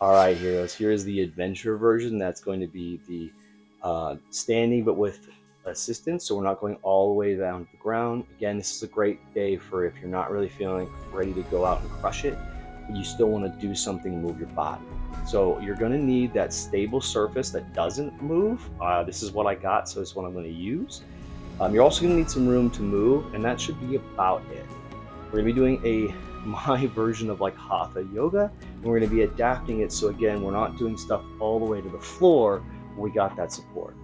All right, heroes. Here's the adventure version. That's going to be the standing, but with assistance. So we're not going all the way down to the ground. Again, this is a great day for if you're not really feeling ready to go out and crush it, but you still want to do something and move your body. So you're going to need that stable surface that doesn't move. This is what I got, so it's what I'm going to use. You're also going to need some room to move, and that should be about it. We're going to be doing my version of like hatha yoga, and we're going to be adapting it. So again, we're not doing stuff all the way to the floor. We got that support.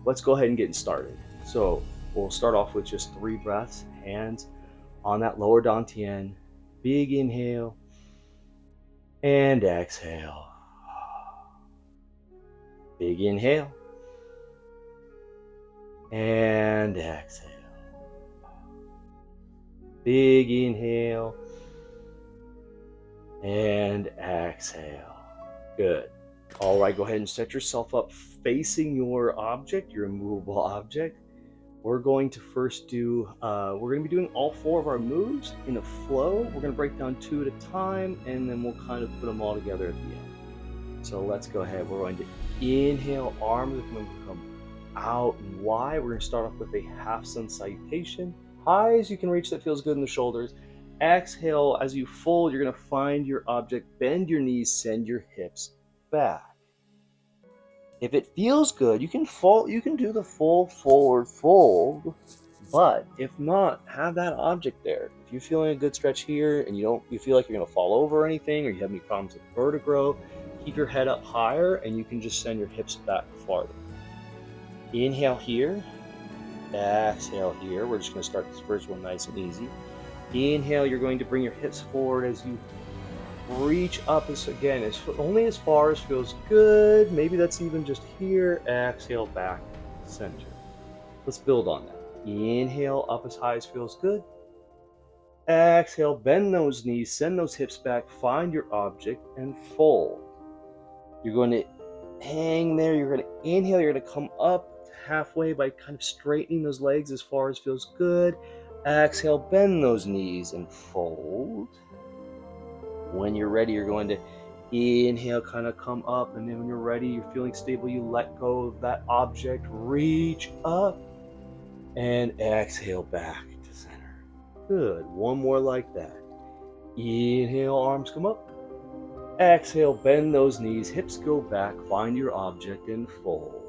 Let's go ahead and get started. So we'll start off with just 3 breaths, hands on that lower dantian. Big inhale and exhale. Big inhale and exhale. Big inhale and exhale. Good. All right, go ahead and set yourself up facing your object, your immovable object. We're going to first do, we're going to be doing all 4 of our moves in a flow. We're going to break down 2 at a time, and then we'll kind of put them all together at the end. So let's go ahead. We're going to inhale, arms are going to come out and wide. We're going to start off with a half sun salutation. High as you can reach, that feels good in the shoulders. Exhale, as you fold, you're going to find your object, bend your knees, send your hips back. If it feels good, you can do the full forward fold, but if not, have that object there. If you're feeling a good stretch here and you feel like you're going to fall over or anything, or you have any problems with vertigo, keep your head up higher and you can just send your hips back farther. Inhale here, exhale here. We're just going to start this first one nice and easy. Inhale, you're going to bring your hips forward as you reach up, again, only as far as feels good. Maybe that's even just here. Exhale, back, center. Let's build on that. Inhale, up as high as feels good. Exhale, bend those knees, send those hips back, find your object, and fold. You're going to hang there. You're going to inhale. You're going to come up halfway by kind of straightening those legs as far as feels good. Exhale, bend those knees and fold. When you're ready, you're going to inhale, kind of come up, and then when you're ready, you're feeling stable, you let go of that object, reach up, and exhale back to center. Good. One more like that. Inhale, arms come up. Exhale, bend those knees, hips go back, find your object and fold.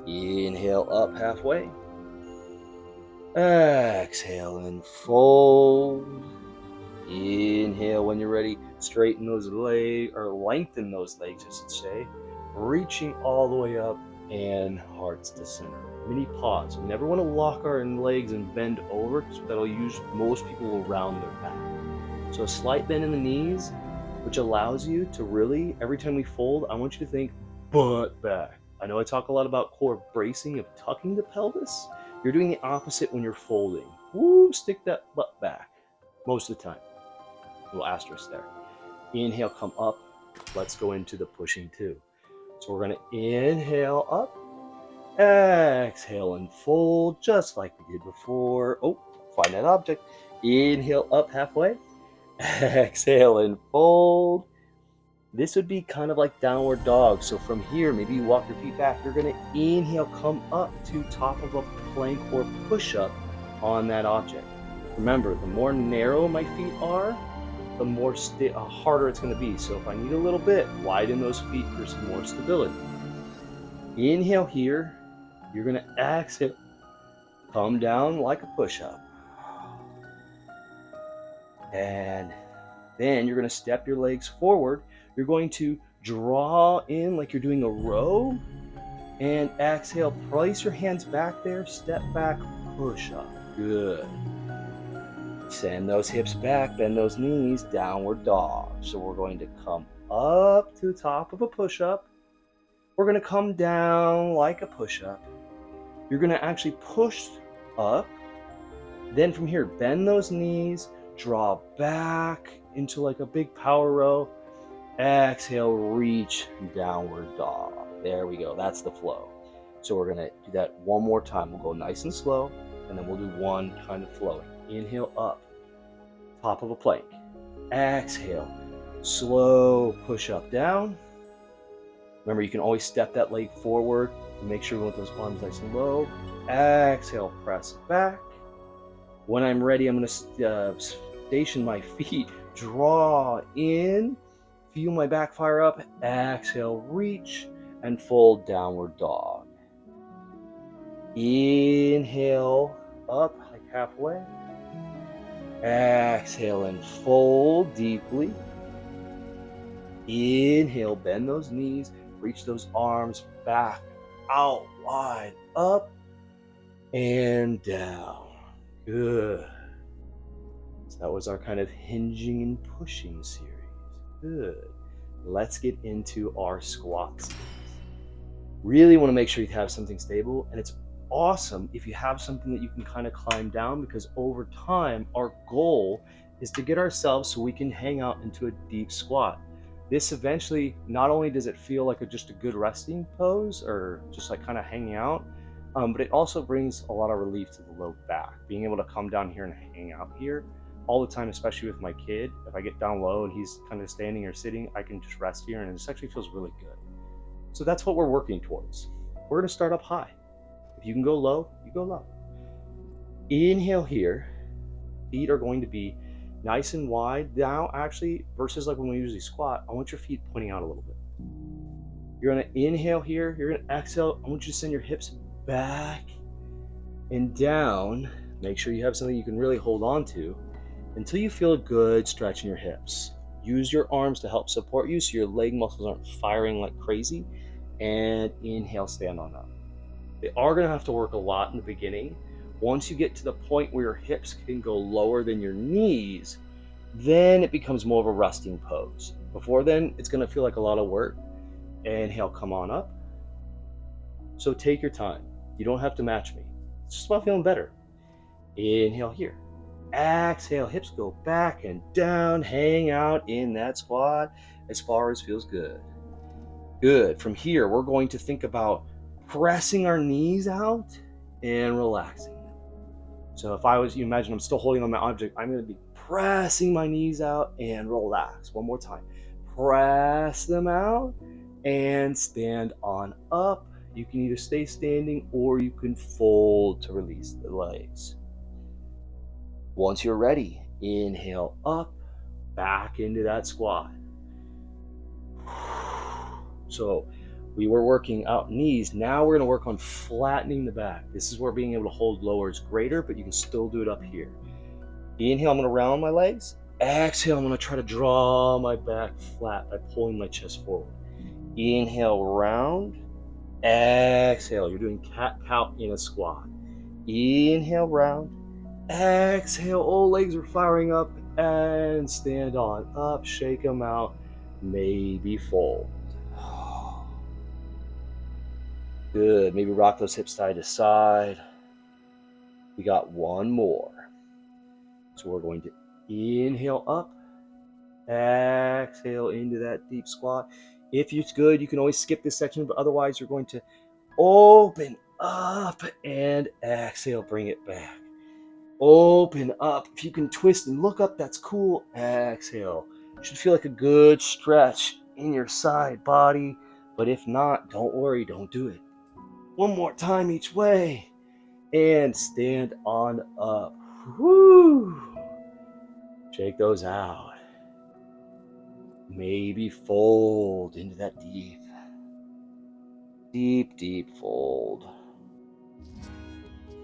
Inhale, up halfway. Exhale and fold. Inhale, when you're ready, straighten those legs, or lengthen those legs, I should say, reaching all the way up and hearts to center. Mini pause. We never want to lock our legs and bend over, because most people will round their back. So a slight bend in the knees, which allows you to really, every time we fold, I want you to think butt back. I know I talk a lot about core bracing of tucking the pelvis. You're doing the opposite when you're folding. Woo, stick that butt back most of the time. Little asterisk there. Inhale, come up. Let's go into the pushing 2. So we're going to inhale up, exhale and fold just like we did before. Oh, find that object. Inhale up halfway, exhale and fold. This would be kind of like downward dog. So from here, maybe you walk your feet back. You're going to inhale, come up to top of a plank or push up on that object. Remember, the more narrow my feet are, the more harder it's going to be. So if I need a little bit, widen those feet for some more stability. Inhale here. You're going to exhale, come down like a push-up. And then you're going to step your legs forward. You're going to draw in like you're doing a row. And exhale, place your hands back there, step back, push up. Good. Send those hips back, bend those knees, downward dog. So we're going to come up to the top of a push-up. We're going to come down like a push-up. You're going to actually push up. Then from here, bend those knees, draw back into like a big power row. Exhale, reach, downward dog. There we go. That's the flow. So we're going to do that one more time. We'll go nice and slow, and then we'll do one kind of flowing. Inhale up, top of a plank. Exhale, Slow push up down. Remember, you can always step that leg forward and make sure we want those arms nice and low. Exhale, press back. When I'm ready, I'm going to station my feet, draw in, feel my back fire up. Exhale, reach and fold, downward dog. Inhale up like halfway. Exhale and fold deeply. Inhale, bend those knees, reach those arms back, out, wide, up, and down. Good. So that was our kind of hinging and pushing series. Good. Let's get into our squats. Really want to make sure you have something stable, and it's awesome if you have something that you can kind of climb down, because over time, our goal is to get ourselves so we can hang out into a deep squat. This eventually, not only does it feel like just a good resting pose or just like kind of hanging out, but it also brings a lot of relief to the low back. Being able to come down here and hang out here all the time, especially with my kid. If I get down low and he's kind of standing or sitting, I can just rest here, and it just actually feels really good. So that's what we're working towards. We're gonna start up high. If you can go low, you go low. Inhale here. Feet are going to be nice and wide. Now, actually, versus like when we usually squat, I want your feet pointing out a little bit. You're gonna inhale here. You're gonna exhale. I want you to send your hips back and down. Make sure you have something you can really hold on to until you feel good stretching your hips. Use your arms to help support you so your leg muscles aren't firing like crazy. And inhale, stand on up. They are gonna have to work a lot in the beginning. Once you get to the point where your hips can go lower than your knees, then it becomes more of a resting pose. Before then, it's gonna feel like a lot of work. Inhale, come on up. So take your time. You don't have to match me. It's just about feeling better. Inhale here. Exhale, hips go back and down. Hang out in that squat as far as feels good. Good. From here, we're going to think about pressing our knees out and relaxing them. So if you imagine I'm still holding on my object, I'm going to be pressing my knees out and relax. One more time. Press them out and stand on up. You can either stay standing or you can fold to release the legs. Once you're ready, inhale up, back into that squat. So we were working out knees. Now we're going to work on flattening the back. This is where being able to hold lower is greater, but you can still do it up here. Inhale, I'm going to round my legs. Exhale, I'm going to try to draw my back flat by pulling my chest forward. Inhale, round. Exhale, you're doing cat-cow in a squat. Inhale, round. Exhale, all legs are firing up, and stand on up, shake them out, maybe fold. Good, maybe rock those hips side to side. We got one more. So we're going to inhale up, exhale into that deep squat. If it's good, you can always skip this section, but otherwise you're going to open up and exhale, bring it back. Open up. If you can twist and look up, that's cool. Exhale. You should feel like a good stretch in your side body, but if not, don't worry, don't do it. One more time each way, and stand on up. Woo! Shake those out. Maybe fold into that deep fold.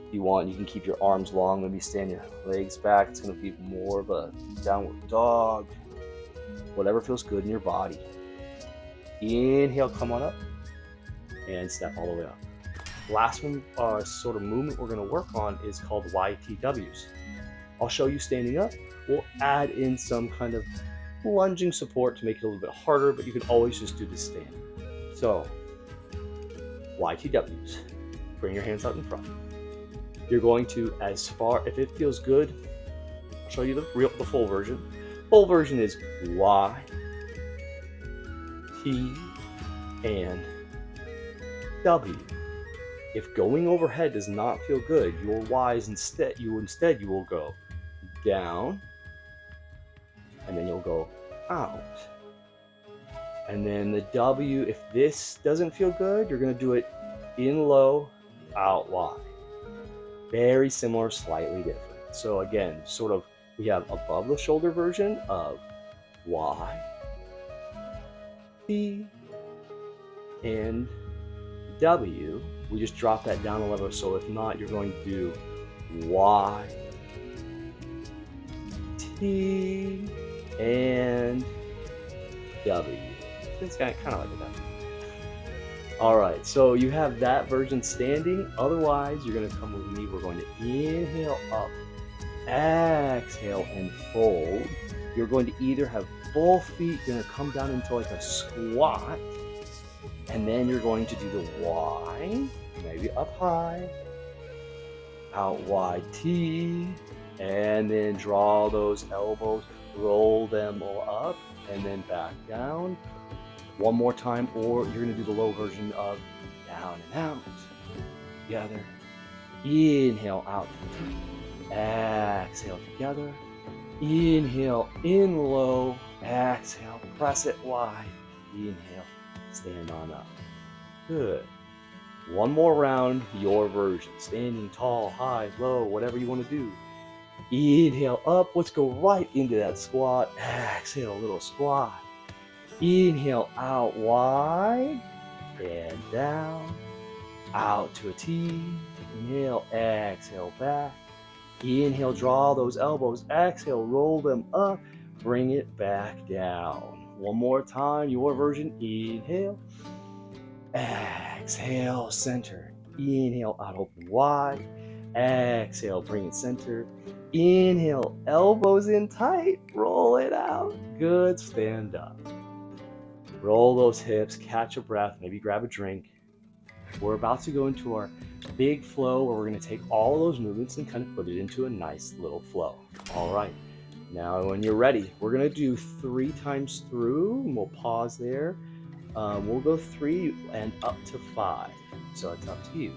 If you want, you can keep your arms long, maybe stand your legs back. It's going to be more of a downward dog. Whatever feels good in your body. Inhale, come on up, and step all the way up. Last one, sort of movement we're going to work on is called YTWs. I'll show you standing up. We'll add in some kind of lunging support to make it a little bit harder, but you can always just do this standing. So, YTWs. Bring your hands out in front. You're going to, if it feels good, I'll show you the full version. Full version is Y, T, and W. If going overhead does not feel good, your Y's instead you will go down, and then you'll go out. And then the W, if this doesn't feel good, you're going to do it in low, out wide. Very similar, slightly different. So again, sort of, we have above the shoulder version of Y, T, and W. We just drop that down a level. So if not, you're going to do Y, T, and W. It's kind of like a W. All right, so you have that version standing. Otherwise, you're going to come with me. We're going to inhale up, exhale, and fold. You're going to either have both feet going to come down into like a squat, and then you're going to do the Y, maybe up high, out wide T, and then draw those elbows, roll them all up, and then back down. One more time, or you're going to do the low version of down and out, together, inhale out to the T, exhale together, inhale in low, exhale, press it wide, inhale, stand on up. Good. One more round, your version, standing tall, high, low, whatever you want to do. Inhale up, let's go right into that squat, exhale, a little squat. Inhale out wide and down, out to a T. Inhale, exhale back. Inhale, draw those elbows. Exhale, roll them up. Bring it back down. One more time, your version. Inhale, exhale, center. Inhale, out open wide. Exhale, bring it center. Inhale, elbows in tight. Roll it out. Good, stand up. Roll those hips, catch a breath, maybe grab a drink. We're about to go into our big flow where we're going to take all of those movements and kind of put it into a nice little flow. All right, now when you're ready, we're going to do 3 times through, and we'll pause there. We'll go 3 and up to 5, so it's up to you.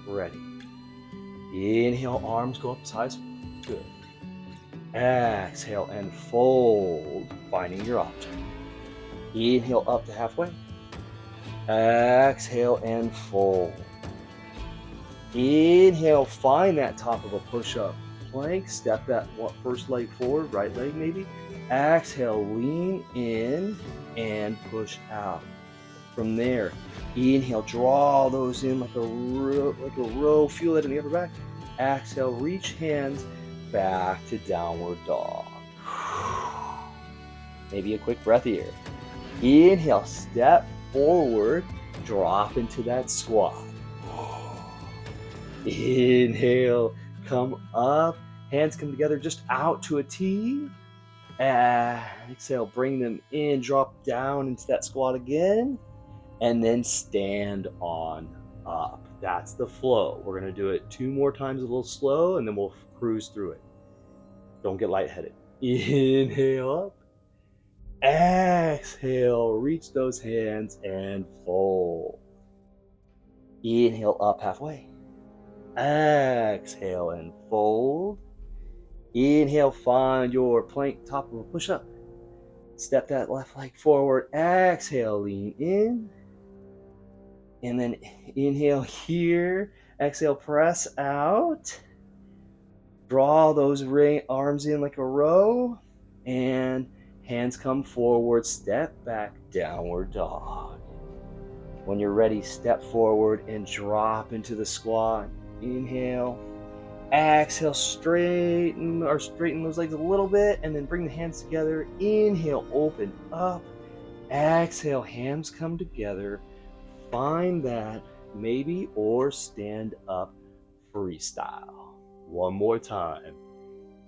Ready. Inhale, arms go up as high as good. Exhale and fold, finding your object. Inhale up to halfway. Exhale and fold. Inhale, find that top of a push-up plank. Step that first leg forward, right leg maybe. Exhale, lean in and push out. From there, inhale, draw those in like a row. Feel that in the upper back. Exhale, reach hands back to downward dog. Maybe a quick breath here. Inhale, step forward, drop into that squat. Inhale, come up, hands come together just out to a T. Exhale, bring them in, drop down into that squat again, and then stand on up. That's the flow. We're going to do it 2 more times a little slow, and then we'll cruise through it. Don't get lightheaded. Inhale up. Exhale, reach those hands and fold. Inhale up halfway. Exhale and fold. Inhale, find your plank, top of a push-up. Step that left leg forward. Exhale, lean in. And then inhale here. Exhale, press out. Draw those arms in like a row. And hands come forward, step back, downward dog. When you're ready, step forward and drop into the squat. Inhale. Exhale, straighten those legs a little bit, and then bring the hands together. Inhale, open up. Exhale, hands come together. Find that maybe or stand up freestyle. One more time.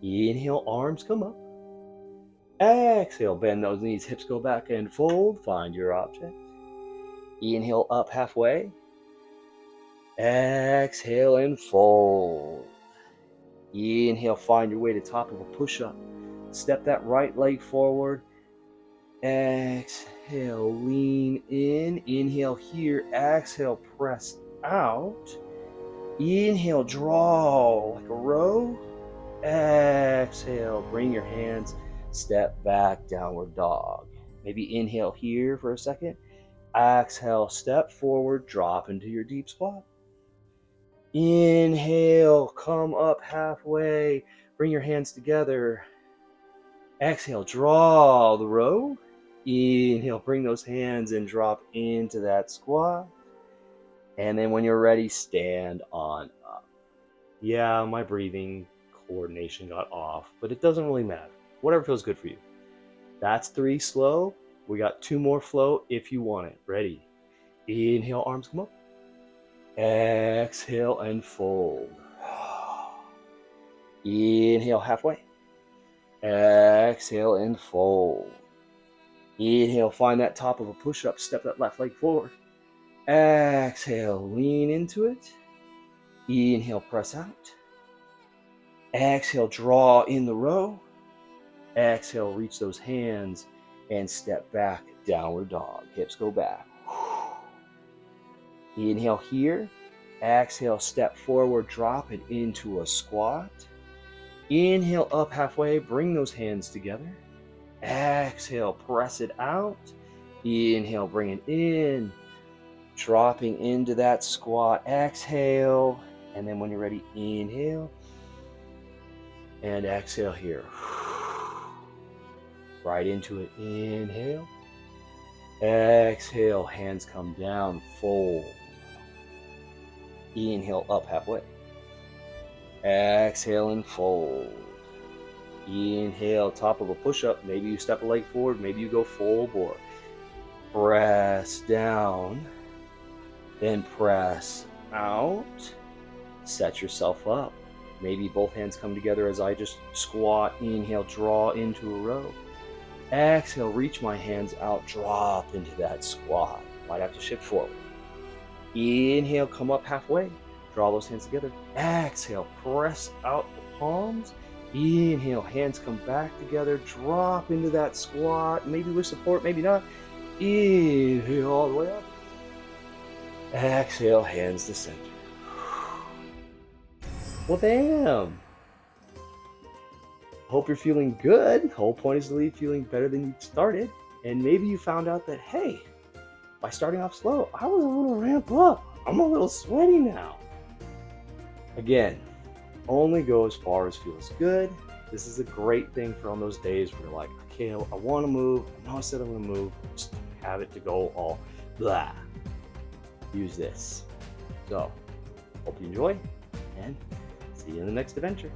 Inhale, arms come up. Exhale, bend those knees, hips go back and fold. Find your object. Inhale up halfway. Exhale and fold. Inhale, find your way to top of a push-up. Step that right leg forward. Exhale, lean in. Inhale here. Exhale, press out. Inhale, draw like a row. Exhale, bring your hands, step back, downward dog. Maybe inhale here for a second. Exhale, step forward, drop into your deep squat. Inhale, come up halfway, bring your hands together. Exhale, draw the row. Inhale, bring those hands and drop into that squat. And then when you're ready, stand on up. Yeah, my breathing coordination got off, but it doesn't really matter. Whatever feels good for you. That's 3 slow. We got 2 more flow if you want it. Ready? Inhale, arms come up. Exhale and fold. Inhale halfway. Exhale and fold. Inhale, find that top of a push-up. Step that left leg forward. Exhale, lean into it. Inhale, press out. Exhale, draw in the row. Exhale, reach those hands and step back, downward dog. Hips go back. Inhale here. Exhale, step forward, drop it into a squat. Inhale up halfway, bring those hands together. Exhale, press it out. Inhale, bring it in. Dropping into that squat. Exhale. And then when you're ready, inhale. And exhale here. Right into it. Inhale. Exhale. Hands come down. Fold. Inhale up halfway. Exhale and fold. Inhale, top of a push-up. Maybe you step a leg forward. Maybe you go full board. Press down. Then press out. Set yourself up. Maybe both hands come together as I just squat. Inhale, draw into a row. Exhale, reach my hands out. Drop into that squat. Might have to shift forward. Inhale, come up halfway. Draw those hands together. Exhale, press out the palms. Inhale, hands come back together. Drop into that squat. Maybe with support, maybe not. Inhale all the way up. Exhale, hands to center. Well, damn. Hope you're feeling good. The whole point is to leave feeling better than you started. And maybe you found out that, hey, by starting off slow, I was a little ramp up. I'm a little sweaty now. Again, only go as far as feels good. This is a great thing for on those days where you're like, okay, I want to move. I know I said I'm going to move. Just have it to go all blah. Use this. So, hope you enjoy and see you in the next adventure.